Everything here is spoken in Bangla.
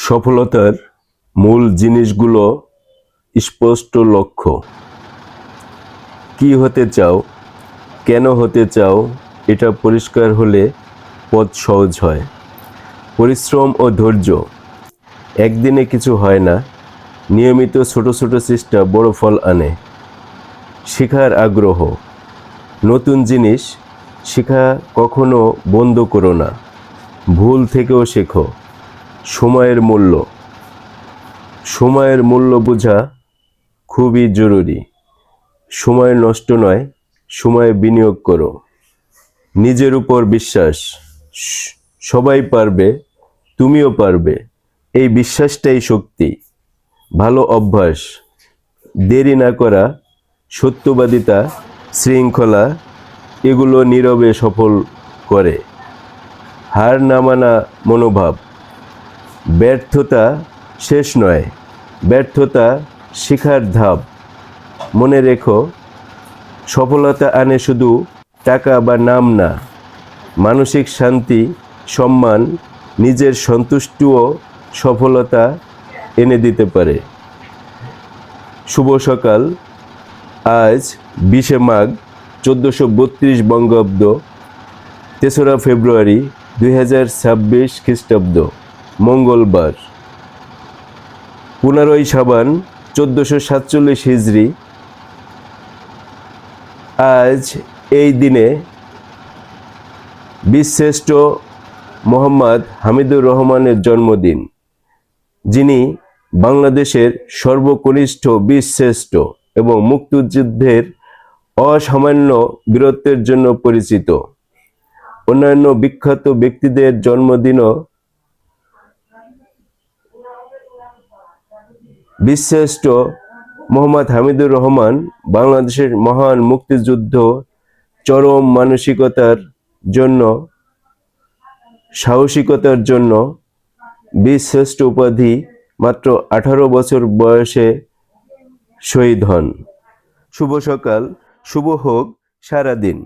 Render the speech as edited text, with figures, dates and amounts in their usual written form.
সফলতার মূল জিনিসগুলো স্পষ্ট লক্ষ্য। কি হতে চাও, কেন হতে চাও, এটা পরিষ্কার হলে পথ সহজ হয়। পরিশ্রম ও ধৈর্য। একদিনে কিছু হয় না, নিয়মিত ছোট ছোট চেষ্টা বড় ফল আনে। শেখার আগ্রহ। নতুন জিনিস শেখা কখনো বন্ধ করো না, ভুল থেকেও শেখো। সময়ের মূল্য। সময়ের মূল্য বোঝা খুবই জরুরি। সময় নষ্ট নয়, সময়ে বিনিয়োগ করো। নিজের উপর বিশ্বাস। সবাই পারবে, তুমিও পারবে, এই বিশ্বাসটাই শক্তি। ভালো অভ্যাস। দেরি না করা, সত্যবাদিতা, শৃঙ্খলা, এগুলো নীরবে সফল করে। হার না মানা মনোভাব। ব্যর্থতা শেষ নয়, ব্যর্থতা শেখার ধাপ। মনে রেখো, সফলতা আনে শুধু টাকা বা নাম না, মানসিক শান্তি, সম্মান, নিজের সন্তুষ্টিও সফলতা এনে দিতে পারে। শুভ সকাল। আজ 20শে মাঘ 1432 বঙ্গাব্দ, 3রা ফেব্রুয়ারি 2026 খ্রিস্টাব্দ, মঙ্গলবার। 15ই শাবান 1447 হিজরি। আজ এই দিনে বীরশ্রেষ্ঠ মোহাম্মদ হামিদুর রহমানের জন্মদিন, যিনি বাংলাদেশের সর্বকনিষ্ঠ বীরশ্রেষ্ঠ এবং মুক্তিযুদ্ধের অসামান্য বীরত্বের জন্য পরিচিত। অন্যান্য বিখ্যাত ব্যক্তিদের জন্মদিনও বীরশ্রেষ্ঠ মোহাম্মদ হামিদুর রহমান বাংলাদেশের মহান মুক্তিযুদ্ধ, চরম মানসিকতার জন্য, সাহসিকতার জন্য বীরশ্রেষ্ঠ উপাধি মাত্র 18 বছর বয়সে শহীদ হন। শুভ সকাল, শুভ হোক সারাদিন।